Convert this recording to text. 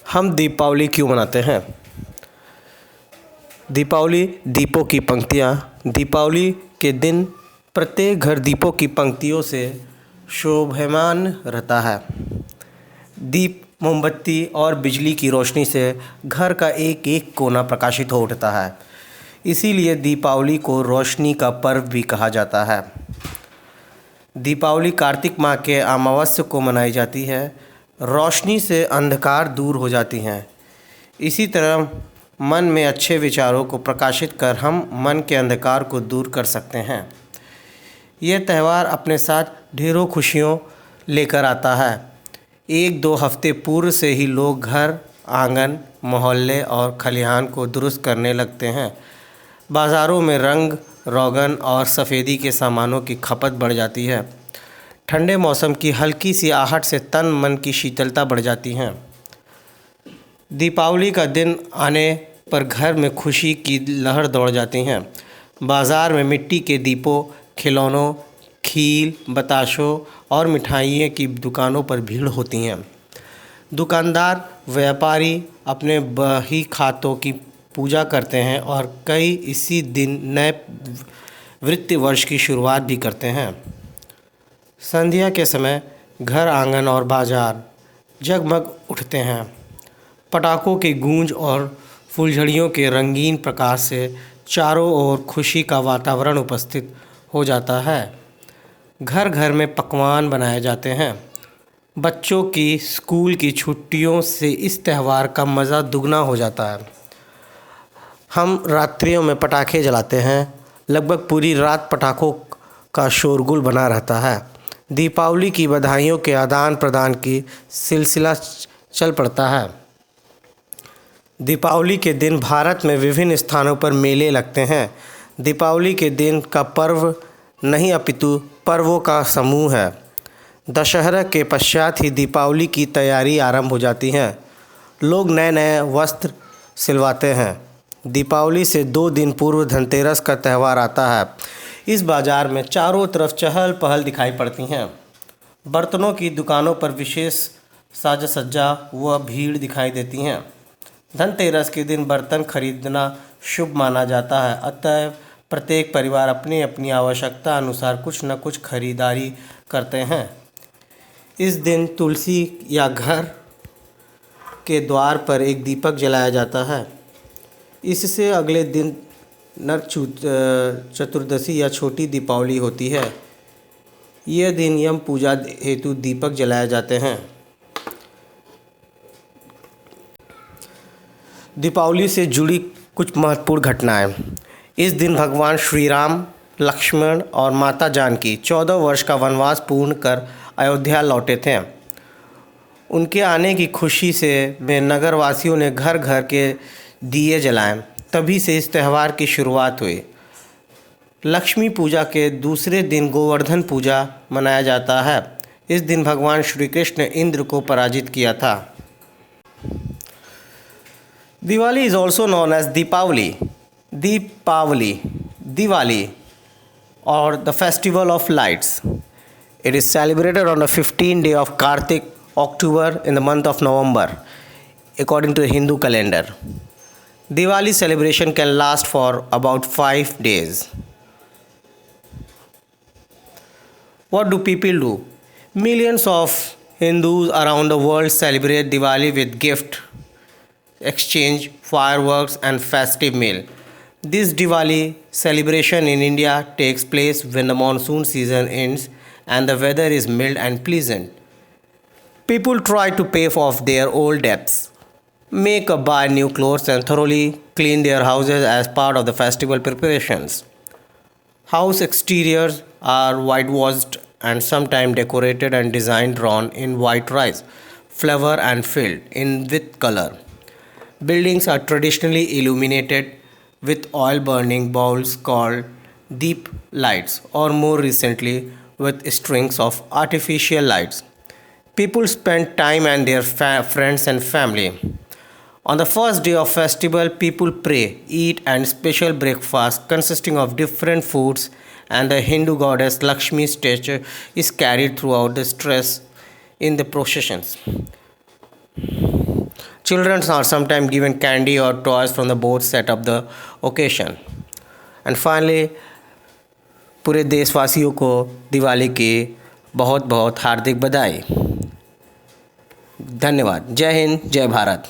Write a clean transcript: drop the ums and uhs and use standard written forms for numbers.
हम दीपावली क्यों मनाते हैं? दीपावली दीपों की पंक्तियाँ। दीपावली के दिन प्रत्येक घर दीपों की पंक्तियों से शोभायमान रहता है। दीप, मोमबत्ती और बिजली की रोशनी से घर का एक एक कोना प्रकाशित हो उठता है। इसीलिए दीपावली को रोशनी का पर्व भी कहा जाता है। दीपावली कार्तिक माह के अमावस्या को मनाई जाती है। रोशनी से अंधकार दूर हो जाती हैं। इसी तरह मन में अच्छे विचारों को प्रकाशित कर हम मन के अंधकार को दूर कर सकते हैं। यह त्यौहार अपने साथ ढेरों खुशियों लेकर आता है। 1-2 हफ्ते पूर्व से ही लोग घर, आंगन, मोहल्ले और खलिहान को दुरुस्त करने लगते हैं। बाज़ारों में रंग, रोगन और सफ़ेदी के सामानों की खपत बढ़ जाती है। ठंडे मौसम की हल्की सी आहट से तन मन की शीतलता बढ़ जाती है। दीपावली का दिन आने पर घर में खुशी की लहर दौड़ जाती है। बाज़ार में मिट्टी के दीपों, खिलौनों, खील, बताशों और मिठाइयों की दुकानों पर भीड़ होती है। दुकानदार, व्यापारी अपने बही खातों की पूजा करते हैं और कई इसी दिन नए वित्तीय वर्ष की शुरुआत भी करते हैं। संध्या के समय घर, आंगन और बाजार जगमग उठते हैं। पटाखों की गूंज और फुलझड़ियों के रंगीन प्रकाश से चारों ओर खुशी का वातावरण उपस्थित हो जाता है। घर घर में पकवान बनाए जाते हैं। बच्चों की स्कूल की छुट्टियों से इस त्यौहार का मज़ा दुगना हो जाता है। हम रात्रियों में पटाखे जलाते हैं। लगभग पूरी रात पटाखों का शोरगुल बना रहता है। दीपावली की बधाइयों के आदान प्रदान की सिलसिला चल पड़ता है। दीपावली के दिन भारत में विभिन्न स्थानों पर मेले लगते हैं। दीपावली के दिन का पर्व नहीं अपितु पर्वों का समूह है। दशहरा के पश्चात ही दीपावली की तैयारी आरंभ हो जाती है। लोग नए नए वस्त्र सिलवाते हैं। दीपावली से 2 दिन पूर्व धनतेरस का त्यौहार आता है। इस बाज़ार में चारों तरफ चहल पहल दिखाई पड़ती हैं। बर्तनों की दुकानों पर विशेष साज सज्जा व भीड़ दिखाई देती हैं। धनतेरस के दिन बर्तन खरीदना शुभ माना जाता है। अतः प्रत्येक परिवार अपनी अपनी आवश्यकता अनुसार कुछ न कुछ खरीदारी करते हैं। इस दिन तुलसी या घर के द्वार पर एक दीपक जलाया जाता है। इससे अगले दिन नरक चतुर्दशी या छोटी दीपावली होती है। यह दिन यम पूजा हेतु दीपक जलाए जाते हैं। दीपावली से जुड़ी कुछ महत्वपूर्ण घटनाएं। इस दिन भगवान श्री राम, लक्ष्मण और माता जानकी 14 वर्ष का वनवास पूर्ण कर अयोध्या लौटे थे। उनके आने की खुशी से नगरवासियों ने घर घर के दिए जलाए। तभी से इस त्यौहार की शुरुआत हुई। लक्ष्मी पूजा के दूसरे दिन गोवर्धन पूजा मनाया जाता है। इस दिन भगवान श्री कृष्ण ने इंद्र को पराजित किया था। Diwali is also known as Diwali or the festival of lights. It is celebrated on the 15th day of Kartik, October in the month of November, according to the Hindu calendar. Diwali celebration can last for about 5 days. What do people do? Millions of Hindus around the world celebrate Diwali with gift exchange, fireworks and festive meal. This Diwali celebration in India takes place when the monsoon season ends and the weather is mild and pleasant. People try to pay off their old debts, make or buy new clothes and thoroughly clean their houses as part of the festival preparations. House exteriors are whitewashed and sometimes decorated and designed drawn in white rice, flower and filled in with color. Buildings are traditionally illuminated with oil burning bowls called deep lights, or more recently with strings of artificial lights. People spend time and their friends and family. On the first day of festival, people pray, eat and special breakfast consisting of different foods, and the Hindu goddess Lakshmi's statue is carried throughout the streets in the processions. Children are sometimes given candy or toys from the both set up the occasion. And finally, पूरे देशवासियों को दिवाली की बहुत बहुत हार्दिक बधाई। धन्यवाद। जय हिंद, जय भारत।